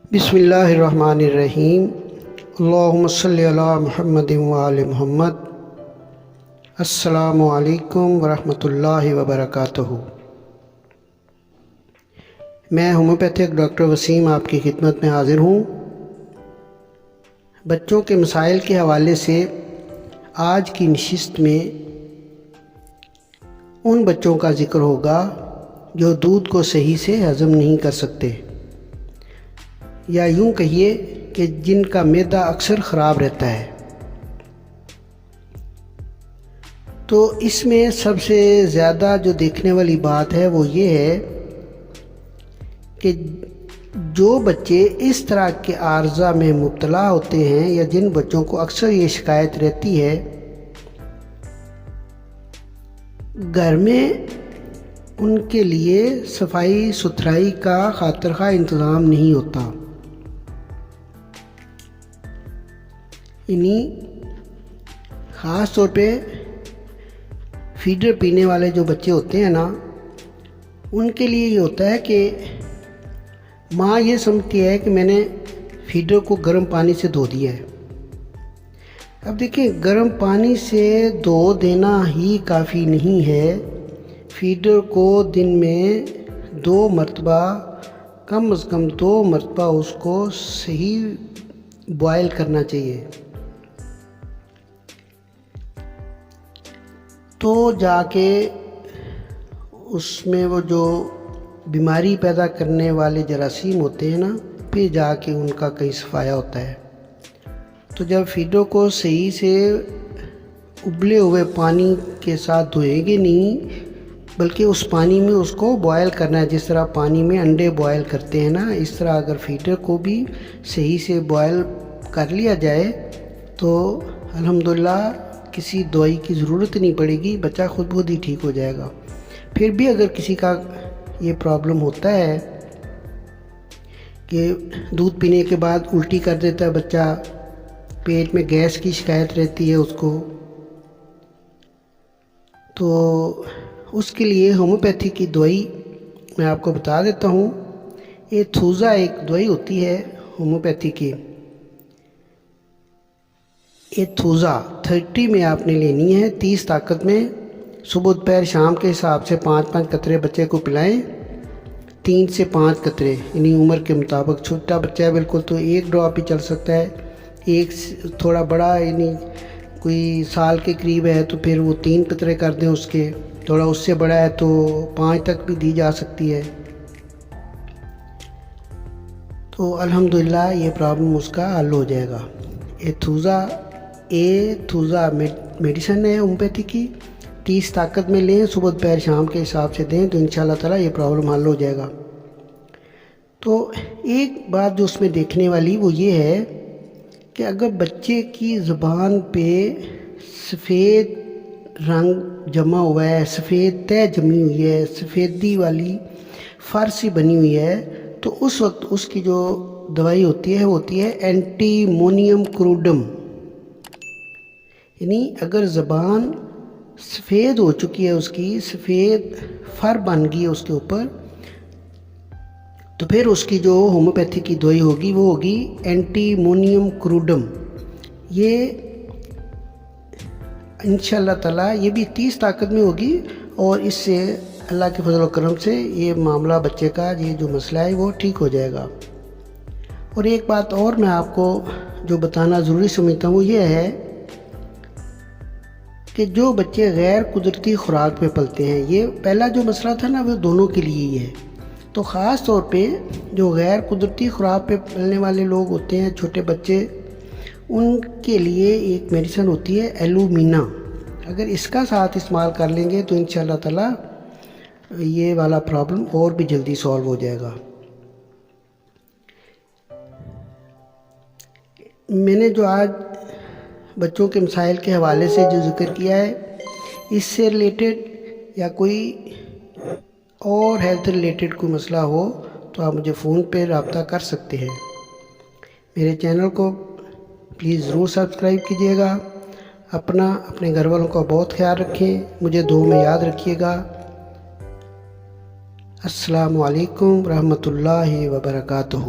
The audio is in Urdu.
بسم اللہ الرحمن الرحیم۔ اللہم صلی علی محمد وآل محمد۔ السلام علیکم ورحمۃ اللہ وبرکاتہ۔ میں ہومیوپیتھک ڈاکٹر وسیم آپ کی خدمت میں حاضر ہوں۔ بچوں کے مسائل کے حوالے سے آج کی نشست میں ان بچوں کا ذکر ہوگا جو دودھ کو صحیح سے ہضم نہیں کر سکتے، یا یوں کہیے کہ جن کا معدہ اکثر خراب رہتا ہے۔ تو اس میں سب سے زیادہ جو دیکھنے والی بات ہے وہ یہ ہے کہ جو بچے اس طرح کے عارضہ میں مبتلا ہوتے ہیں یا جن بچوں کو اکثر یہ شکایت رہتی ہے، گھر میں ان کے لیے صفائی ستھرائی کا خاطر خواہ انتظام نہیں ہوتا۔ یعنی خاص طور پہ فیڈر پینے والے جو بچے ہوتے ہیں نا، ان کے لیے یہ ہوتا ہے کہ ماں یہ سمجھتی ہے کہ میں نے فیڈر کو گرم پانی سے دھو دیا ہے۔ اب دیکھیں، گرم پانی سے دھو دینا ہی کافی نہیں ہے۔ فیڈر کو دن میں 2 مرتبہ، کم از کم 2 مرتبہ اس کو صحیح بوائل کرنا چاہیے، تو جا کے اس میں وہ جو بیماری پیدا کرنے والے جراثیم ہوتے ہیں نا، پھر جا کے ان کا کہیں صفایا ہوتا ہے۔ تو جب فیڈر کو صحیح سے ابلے ہوئے پانی کے ساتھ دھوئیں گے نہیں، بلکہ اس پانی میں اس کو بوائل کرنا ہے، جس طرح پانی میں انڈے بوائل کرتے ہیں نا، اس طرح اگر فیڈر کو بھی صحیح سے بوائل کر لیا جائے تو الحمدللہ کسی دوائی کی ضرورت نہیں پڑے گی، بچہ خود ہی ٹھیک ہو جائے گا۔ پھر بھی اگر کسی کا یہ پرابلم ہوتا ہے کہ دودھ پینے کے بعد الٹی کر دیتا ہے بچہ، پیٹ میں گیس کی شکایت رہتی ہے اس کو، تو اس کے لیے ہومیوپیتھی کی دوائی میں آپ کو بتا دیتا ہوں۔ یہ تھوزا ایک دوائی ہوتی ہے ہومیوپیتھی کی۔ یہ تھوزا 30 میں آپ نے لینی ہے، 30 طاقت میں۔ صبح دوپہر شام کے حساب سے 5-5 قطرے بچے کو پلائیں، 3 سے 5 قطرے، یعنی عمر کے مطابق۔ چھوٹا بچہ ہے بالکل تو 1 ڈراپ ہی چل سکتا ہے، ایک تھوڑا بڑا یعنی کوئی سال کے قریب ہے تو پھر وہ 3 قطرے کر دیں اس کے، تھوڑا اس سے بڑا ہے تو 5 تک بھی دی جا سکتی ہے۔ تو الحمدللہ یہ پرابلم اس کا حل ہو جائے گا۔ یہ تھوزا میڈیسن ہے ہومیوپیتھی کی، 30 طاقت میں لیں، صبح دوپہر شام کے حساب سے دیں تو انشاءاللہ تعالیٰ یہ پرابلم حل ہو جائے گا۔ تو ایک بات جو اس میں دیکھنے والی وہ یہ ہے کہ اگر بچے کی زبان پہ سفید رنگ جمع ہوا ہے، سفید تہ جمی ہوئی ہے، سفیدی والی فرسی بنی ہوئی ہے، تو اس وقت اس کی جو دوائی ہوتی ہے وہ ہوتی ہے اینٹی مونیم کروڈم۔ یعنی اگر زبان سفید ہو چکی ہے، اس کی سفید فر بن گئی ہے اس کے اوپر، تو پھر اس کی جو ہومیوپیتھی کی دوائی ہوگی وہ ہوگی اینٹی مونیم کروڈم۔ یہ انشاءاللہ تعالیٰ یہ بھی 30 طاقت میں ہوگی، اور اس سے اللہ کے فضل و کرم سے یہ معاملہ بچے کا یہ جو مسئلہ ہے وہ ٹھیک ہو جائے گا۔ اور ایک بات اور میں آپ کو جو بتانا ضروری سمجھتا ہوں وہ یہ ہے کہ جو بچے غیر قدرتی خوراک پہ پلتے ہیں، یہ پہلا جو مسئلہ تھا نا وہ دونوں کے لیے ہی ہے۔ تو خاص طور پہ جو غیر قدرتی خوراک پہ پلنے والے لوگ ہوتے ہیں، چھوٹے بچے، ان کے لیے ایک میڈیسن ہوتی ہے ایلومینا۔ اگر اس کا ساتھ استعمال کر لیں گے تو انشاءاللہ تعالیٰ یہ والا پرابلم اور بھی جلدی سالو ہو جائے گا۔ میں نے جو آج بچوں کے مسائل کے حوالے سے جو ذکر کیا ہے، اس سے ریلیٹڈ یا کوئی اور ہیلتھ ریلیٹڈ کوئی مسئلہ ہو تو آپ مجھے فون پہ رابطہ کر سکتے ہیں۔ میرے چینل کو پلیز ضرور سبسکرائب کیجیے گا۔ اپنے گھر والوں کا بہت خیال رکھیں، مجھے دعاؤں میں یاد رکھیے گا۔ السلام علیکم ورحمۃ اللہ وبرکاتہ۔